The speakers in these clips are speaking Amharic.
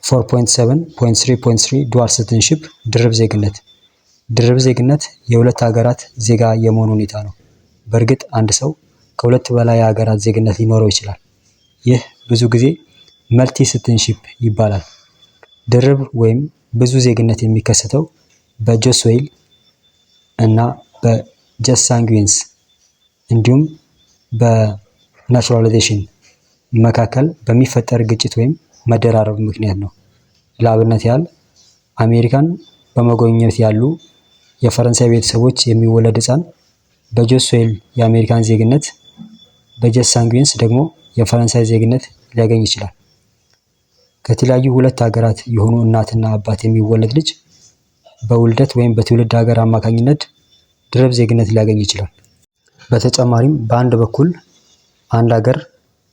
4.7.3.3 ዱዋል ሲቲዝንሺፕ ድርብ ዜግነት። ድርብ ዜግነት የሁለት ሀገራት ዜጋ የመሆን ሁኔታ ነው። በእርግጥ አንድ ሰው ከሁለት በላይ የሀገራት ዜግነት ሊኖረው ይችላል። ይህ ብዙ ጊዜ መልቲ ሲቲዝንሺፕ ይባላል። ድርብ ወይም ብዙ ዜግነት የሚከሰተው በጆስ ዌይል እና በጀስ ሳንጉዊንስ እንዲሁም በናቹራላይዜሽን መካከል በሚፈጠር ግጭት ወይም መደራረብ ምክንያት ነው። ለአብነት ያህል አሜሪካን በመጎብኘት ያሉ የፈረንሳይ ቤተሰቦች የሚወለድ ሕፃን በጆስ ዌይል የአሜሪካን ዜግነት፣ በጀስ ሳንጉዊንስ ደግሞ የፈረንሳይ ዜግነት ሊያገኝ ይችላል። ከተለያዩ ሁለት ሀገራት የሆኑ እናትና አባት የሚወለድ ልጅ በውልደት ወይም በትውልድ ሀገር አማካኝነት ድርብ ዜግነት ሊያገኝ ይችላል። በተጨማሪም በአንድ በኩል አንድ ሀገር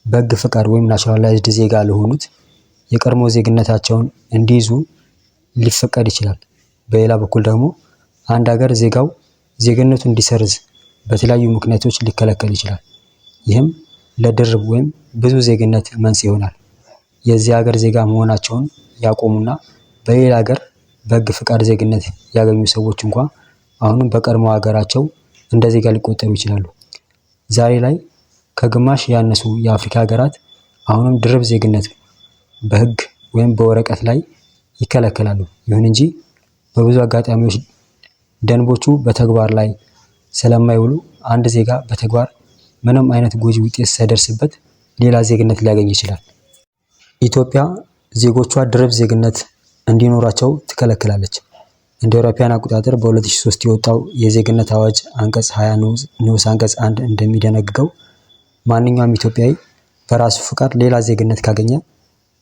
በሕግ ፈቃድ ወይም ናቹራላይዝድ ዜጋ ለሆኑት የቀድሞ ዜግነታቸውን እንዲይዙ ሊፈቀድ ይችላል። በሌላ በኩል ደግሞ አንድ ሀገር ዜጋው ዜግነቱ እንዲሰርዝ በተለያዩ ምክንያቶች ሊከለከል ይችላል። ይህም ለድርብ ወይም ብዙ ዜግነት መንስኤ ይሆናል። የዚህ ሀገር ዜጋ መሆናቸውን ያቆሙና በሌላ ሀገር በሕግ ፈቃድ ዜግነት ያገኙ ሰዎች እንኳ አሁንም በቀድሞ ሀገራቸው እንደ ዜጋ ሊቆጠሩ ይችላሉ። ዛሬ ላይ ከግማሽ ያነሱ የአፍሪካ ሀገራት አሁንም ድርብ ዜግነት በሕግ ወይም በወረቀት ላይ ይከለከላሉ። ይሁን እንጂ በብዙ አጋጣሚዎች ደንቦቹ በተግባር ላይ ስለማይውሉ አንድ ዜጋ በተግባር ምንም አይነት ጎጂ ውጤት ሳይደርስበት ሌላ ዜግነት ሊያገኝ ይችላል። ኢትዮጵያ ዜጎቿ ድርብ ዜግነት እንዲኖራቸው ትከለክላለች። እንደ አውሮፓውያን አቆጣጠር በ2003 የወጣው የዜግነት አዋጅ አንቀጽ 20 ንዑስ አንቀጽ 1 እንደሚደነግገው ማንኛውም ኢትዮጵያዊ በራሱ ፍቃድ ሌላ ዜግነት ካገኘ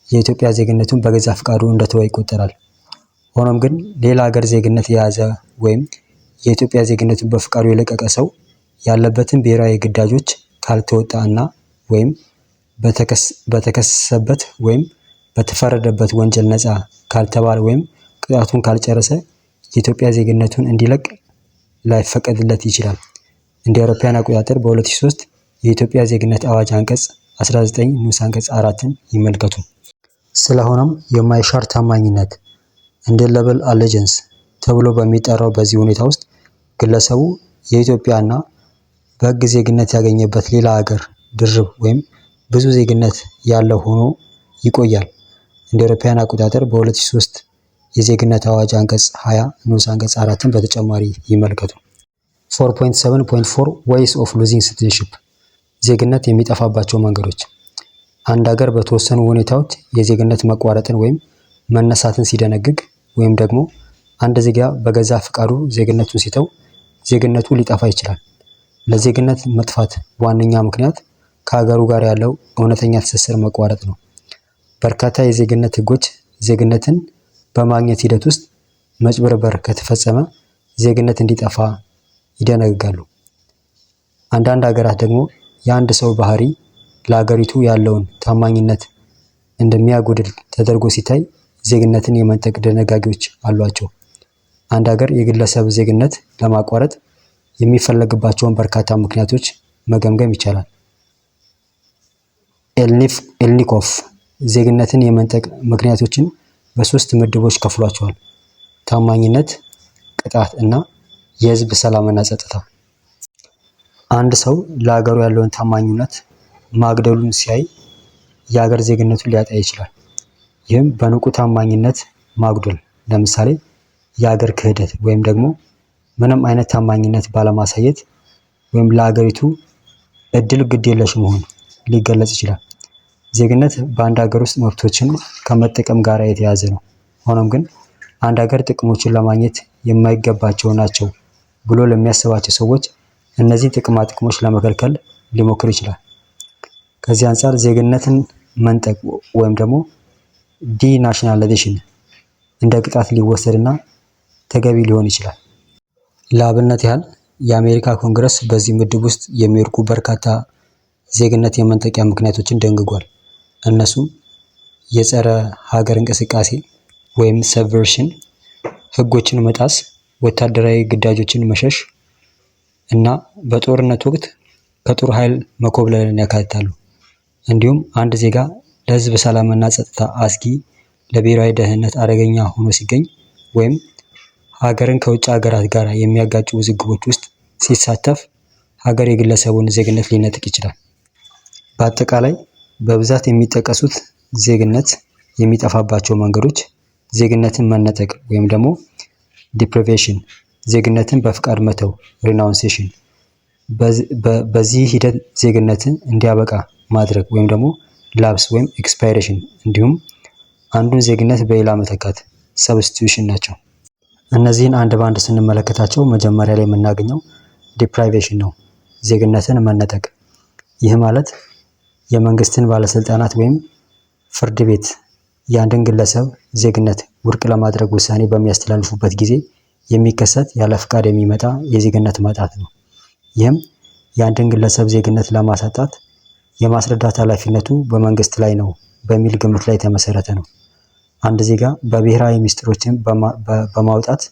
የኢትዮጵያ ዜግነቱን በገዛ ፍቃዱ እንደተወ ይቆጠራል። ሆኖም ግን ሌላ ሀገር ዜግነት የያዘ ወይም የኢትዮጵያ ዜግነቱን በፍቃዱ የለቀቀ ሰው ያለበትን ብሔራዊ ግዳጆች ካልተወጣ እና ወይም በተከሰሰበት ወይም በተፈረደበት ወንጀል ነፃ ካልተባለ ወይም ቅጣቱን ካልጨረሰ የኢትዮጵያ ዜግነቱን እንዲለቅ ላይፈቀድለት ይችላል። እንደ አውሮፓውያን አቆጣጠር በ2003 የኢትዮጵያ ዜግነት አዋጅ አንቀጽ 19 ንዑስ አንቀጽ 4ን ይመልከቱ። ስለሆነም የማይሻር ታማኝነት ኢንዴሌብል አሌጀንስ ተብሎ በሚጠራው በዚህ ሁኔታ ውስጥ ግለሰቡ የኢትዮጵያና በሕግ ዜግነት ያገኘበት ሌላ ሀገር ድርብ ወይም ብዙ ዜግነት ያለው ሆኖ ይቆያል። እንደ አውሮፓውያን አቆጣጠር በ2003 የዜግነት አዋጅ አንቀጽ 20 ንዑስ አንቀጽ 4ን በተጨማሪ ይመልከቱ። 4.7.4 ዌይስ ኦፍ ሉዚንግ ሲቲዝንሺፕ ዜግነት የሚጠፋባቸው መንገዶች። አንድ ሀገር በተወሰኑ ሁኔታዎች የዜግነት መቋረጥን ወይም መነሳትን ሲደነግግ ወይም ደግሞ አንድ ዜጋ በገዛ ፍቃዱ ዜግነቱን ሲተው ዜግነቱ ሊጠፋ ይችላል። ለዜግነት መጥፋት ዋነኛ ምክንያት ከሀገሩ ጋር ያለው እውነተኛ ትስስር መቋረጥ ነው። በርካታ የዜግነት ሕጎች ዜግነትን በማግኘት ሂደት ውስጥ መጭበርበር ከተፈጸመ ዜግነት እንዲጠፋ ይደነግጋሉ። አንዳንድ ሀገራት ደግሞ የአንድ ሰው ባህሪ ለሀገሪቱ ያለውን ታማኝነት እንደሚያጎድል ተደርጎ ሲታይ ዜግነትን የመንጠቅ ድንጋጌዎች አሏቸው። አንድ ሀገር የግለሰብ ዜግነት ለማቋረጥ የሚፈለግባቸውን በርካታ ምክንያቶች መገምገም ይቻላል። ኤልኒኮፍ ዜግነትን የመንጠቅ ምክንያቶችን በሶስት ምድቦች ከፍሏቸዋል። ታማኝነት፣ ቅጣት እና የህዝብ ሰላምና ጸጥታ። አንድ ሰው ለሀገሩ ያለውን ታማኝነት ማግደሉን ሲያይ የሀገር ዜግነቱን ሊያጣ ይችላል። ይህም በንቁ ታማኝነት ማጉደል፣ ለምሳሌ የሀገር ክህደት ወይም ደግሞ ምንም አይነት ታማኝነት ባለማሳየት ወይም ለሀገሪቱ እድል ግድ የለሽ መሆን ሊገለጽ ይችላል። ዜግነት በአንድ ሀገር ውስጥ መብቶችን ከመጠቀም ጋር የተያያዘ ነው። ሆኖም ግን አንድ ሀገር ጥቅሞችን ለማግኘት የማይገባቸው ናቸው ብሎ ለሚያስባቸው ሰዎች እነዚህ ጥቅማ ጥቅሞች ለመከልከል ሊሞክር ይችላል። ከዚህ አንጻር ዜግነትን መንጠቅ ወይም ደግሞ ዲናሽናላይዜሽን እንደ ቅጣት ሊወሰድና ተገቢ ሊሆን ይችላል። ለአብነት ያህል የአሜሪካ ኮንግረስ በዚህ ምድብ ውስጥ የሚወድቁ በርካታ ዜግነት የመንጠቂያ ምክንያቶችን ደንግጓል። እነሱም የጸረ ሀገር እንቅስቃሴ ወይም ሰብቨርሽን፣ ህጎችን መጣስ፣ ወታደራዊ ግዳጆችን መሸሽ እና በጦርነት ወቅት ከጦር ኃይል መኮብለልን ያካትታሉ። እንዲሁም አንድ ዜጋ ለህዝብ ሰላምና ጸጥታ አስጊ ለብሔራዊ ደህንነት አደገኛ ሆኖ ሲገኝ ወይም ሀገርን ከውጭ ሀገራት ጋር የሚያጋጩ ውዝግቦች ውስጥ ሲሳተፍ ሀገር የግለሰቡን ዜግነት ሊነጥቅ ይችላል። በአጠቃላይ በብዛት የሚጠቀሱት ዜግነት የሚጠፋባቸው መንገዶች ዜግነትን መነጠቅ ወይም ደግሞ ዲፕሪቬሽን፣ ዜግነትን በፍቃድ መተው ሪናውንሴሽን፣ በዚህ ሂደት ዜግነትን እንዲያበቃ ማድረግ ወይም ደግሞ ላፕስ ወይም ኤክስፓይሬሽን፣ እንዲሁም አንዱን ዜግነት በሌላ መተካት ሰብስቲዩሽን ናቸው። እነዚህን አንድ በአንድ ስንመለከታቸው መጀመሪያ ላይ የምናገኘው ዲፕራይቬሽን ነው፣ ዜግነትን መነጠቅ። ይህ ማለት የመንግስትን ባለስልጣናት ወይም ፍርድ ቤት የአንድን ግለሰብ ዜግነት ውድቅ ለማድረግ ውሳኔ በሚያስተላልፉበት ጊዜ የሚከሰት ያለ ፍቃድ የሚመጣ የዜግነት ማጣት ነው። ይህም የአንድን ግለሰብ ዜግነት ለማሳጣት የማስረዳት ኃላፊነቱ በመንግስት ላይ ነው በሚል ግምት ላይ የተመሰረተ ነው። አንድ ዜጋ በብሔራዊ ሚስጥሮችን በማውጣት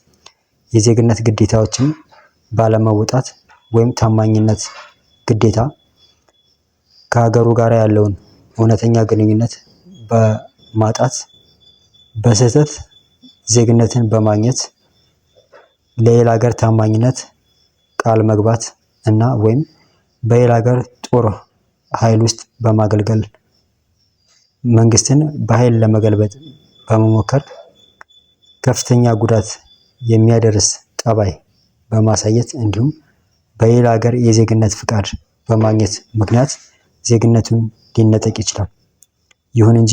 የዜግነት ግዴታዎችን ባለመውጣት ወይም ታማኝነት ግዴታ ከሀገሩ ጋር ያለውን እውነተኛ ግንኙነት በማጣት በስህተት ዜግነትን በማግኘት ለሌላ ሀገር ታማኝነት ቃል መግባት እና ወይም በሌላ ሀገር ጦር ኃይል ውስጥ በማገልገል መንግስትን በኃይል ለመገልበጥ በመሞከር ከፍተኛ ጉዳት የሚያደርስ ጠባይ በማሳየት እንዲሁም በሌላ ሀገር የዜግነት ፍቃድ በማግኘት ምክንያት ዜግነቱን ሊነጠቅ ይችላል። ይሁን እንጂ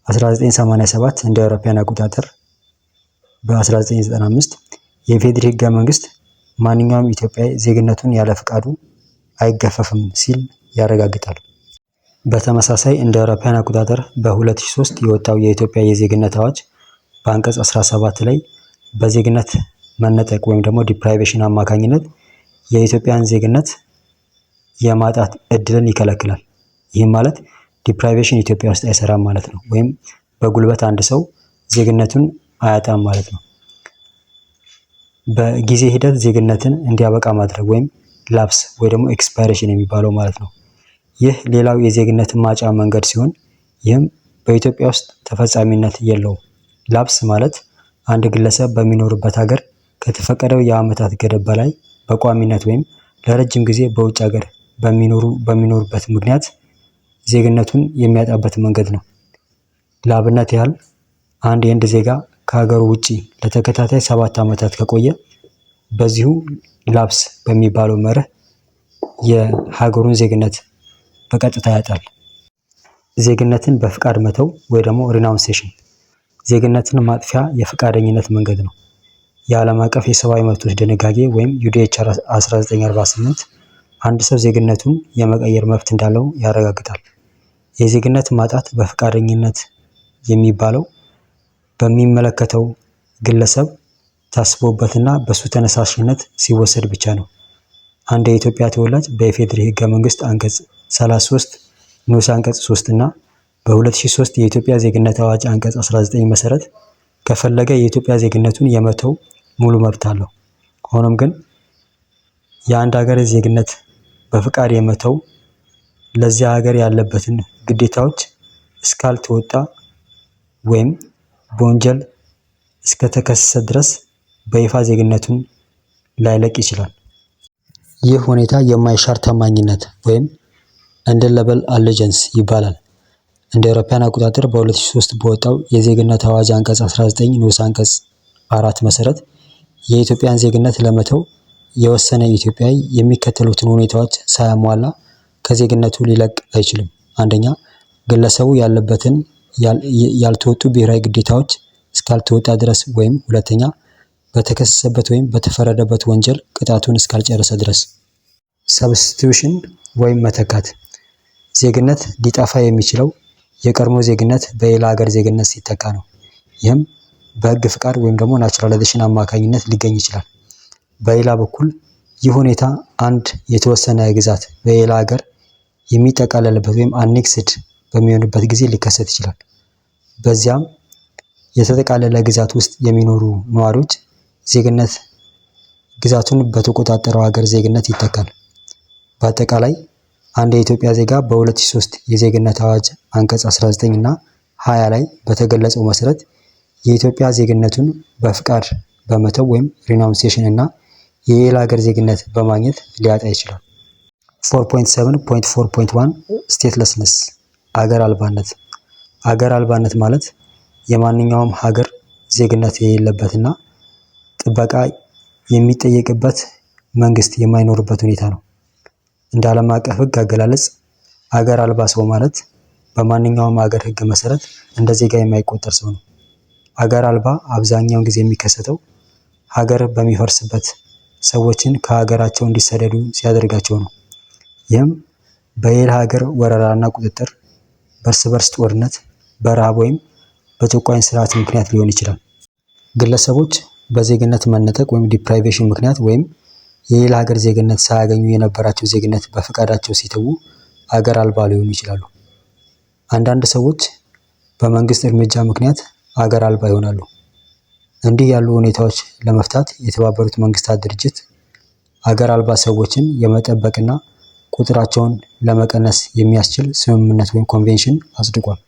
1987 እንደ አውሮፓውያን አቆጣጠር በ1995 የኢፌዴሪ ህገ መንግስት ማንኛውም ኢትዮጵያዊ ዜግነቱን ያለ ፍቃዱ አይገፈፍም ሲል ያረጋግጣል። በተመሳሳይ እንደ አውሮፓውያን አቆጣጠር በ2003 የወጣው የኢትዮጵያ የዜግነት አዋጅ በአንቀጽ 17 ላይ በዜግነት መነጠቅ ወይም ደግሞ ዲፕራይቬሽን አማካኝነት የኢትዮጵያን ዜግነት የማጣት እድልን ይከለክላል። ይህም ማለት ዲፕራይቬሽን ኢትዮጵያ ውስጥ አይሰራም ማለት ነው። ወይም በጉልበት አንድ ሰው ዜግነቱን አያጣም ማለት ነው። በጊዜ ሂደት ዜግነትን እንዲያበቃ ማድረግ ወይም ላፕስ ወይ ደግሞ ኤክስፓይሬሽን የሚባለው ማለት ነው። ይህ ሌላው የዜግነት ማጫ መንገድ ሲሆን ይህም በኢትዮጵያ ውስጥ ተፈጻሚነት የለውም። ላፕስ ማለት አንድ ግለሰብ በሚኖርበት ሀገር ከተፈቀደው የዓመታት ገደብ በላይ በቋሚነት ወይም ለረጅም ጊዜ በውጭ ሀገር በሚኖሩበት ምክንያት ዜግነቱን የሚያጣበት መንገድ ነው። ለአብነት ያህል አንድ የህንድ ዜጋ ከሀገሩ ውጪ ለተከታታይ 7 ዓመታት ከቆየ በዚሁ ላፕስ በሚባለው መርህ የሀገሩን ዜግነት በቀጥታ ያጣል። ዜግነትን በፍቃድ መተው ወይ ደግሞ ሪናውንሴሽን ዜግነትን ማጥፊያ የፈቃደኝነት መንገድ ነው። የዓለም አቀፍ የሰብአዊ መብቶች ድንጋጌ ወይም ዩዲኤችአር 1948 አንድ ሰው ዜግነቱን የመቀየር መብት እንዳለው ያረጋግጣል። የዜግነት ማጣት በፈቃደኝነት የሚባለው በሚመለከተው ግለሰብ ታስቦበትና በሱ ተነሳሽነት ሲወሰድ ብቻ ነው። አንድ የኢትዮጵያ ተወላጅ በኢፌዴሪ ህገ መንግስት አንቀጽ 33 ንዑስ አንቀጽ 3 እና በ2003 የኢትዮጵያ ዜግነት አዋጅ አንቀጽ 19 መሰረት ከፈለገ የኢትዮጵያ ዜግነቱን የመተው ሙሉ መብት አለው። ሆኖም ግን የአንድ ሀገር ዜግነት በፍቃድ የመተው ለዚያ ሀገር ያለበትን ግዴታዎች እስካልተወጣ ወይም በወንጀል እስከተከሰሰ ድረስ በይፋ ዜግነቱን ላይለቅ ይችላል። ይህ ሁኔታ የማይሻር ታማኝነት ወይም ኢንዴሌብል አሌጀንስ ይባላል። እንደ አውሮፓውያን አቆጣጠር በ2003 በወጣው የዜግነት አዋጅ አንቀጽ 19 ንዑስ አንቀጽ 4 መሰረት የኢትዮጵያን ዜግነት ለመተው የወሰነ ኢትዮጵያዊ የሚከተሉትን ሁኔታዎች ሳያሟላ ከዜግነቱ ሊለቅ አይችልም። አንደኛ፣ ግለሰቡ ያለበትን ያልተወጡ ብሔራዊ ግዴታዎች እስካልተወጣ ድረስ ወይም ሁለተኛ፣ በተከሰሰበት ወይም በተፈረደበት ወንጀል ቅጣቱን እስካልጨረሰ ድረስ። ሰብስቲዩሽን ወይም መተካት ዜግነት ሊጠፋ የሚችለው የቀድሞ ዜግነት በሌላ ሀገር ዜግነት ሲተካ ነው። ይህም በህግ ፍቃድ ወይም ደግሞ ናቹራላይዜሽን አማካኝነት ሊገኝ ይችላል። በሌላ በኩል ይህ ሁኔታ አንድ የተወሰነ ግዛት በሌላ ሀገር የሚጠቃለልበት ወይም አኔክስድ በሚሆንበት ጊዜ ሊከሰት ይችላል። በዚያም የተጠቃለለ ግዛት ውስጥ የሚኖሩ ነዋሪዎች ዜግነት ግዛቱን በተቆጣጠረው ሀገር ዜግነት ይተካል። በአጠቃላይ አንድ የኢትዮጵያ ዜጋ በ2003 የዜግነት አዋጅ አንቀጽ 19 እና 20 ላይ በተገለጸው መሰረት የኢትዮጵያ ዜግነቱን በፍቃድ በመተው ወይም ሪናውንሴሽን እና የሌላ ሀገር ዜግነት በማግኘት ሊያጣ ይችላል። 4.7.4.1 ስቴትለስነስ አገር አልባነት። አገር አልባነት ማለት የማንኛውም ሀገር ዜግነት የሌለበትና ጥበቃ የሚጠየቅበት መንግስት የማይኖርበት ሁኔታ ነው። እንደ ዓለም አቀፍ ሕግ አገላለጽ አገር አልባ ሰው ማለት በማንኛውም ሀገር ሕግ መሰረት እንደ ዜጋ የማይቆጠር ሰው ነው። አገር አልባ አብዛኛውን ጊዜ የሚከሰተው ሀገር በሚፈርስበት ሰዎችን ከሀገራቸው እንዲሰደዱ ሲያደርጋቸው ነው። ይህም በሌላ ሀገር ወረራና ቁጥጥር፣ በእርስ በርስ ጦርነት፣ በረሃብ ወይም በጨቋኝ ስርዓት ምክንያት ሊሆን ይችላል። ግለሰቦች በዜግነት መነጠቅ ወይም ዲፕራይቬሽን ምክንያት ወይም የሌላ ሀገር ዜግነት ሳያገኙ የነበራቸው ዜግነት በፈቃዳቸው ሲተዉ አገር አልባ ሊሆኑ ይችላሉ። አንዳንድ ሰዎች በመንግስት እርምጃ ምክንያት አገር አልባ ይሆናሉ። እንዲህ ያሉ ሁኔታዎች ለመፍታት የተባበሩት መንግስታት ድርጅት አገር አልባ ሰዎችን የመጠበቅና ቁጥራቸውን ለመቀነስ የሚያስችል ስምምነት ወይም ኮንቬንሽን አጽድቋል።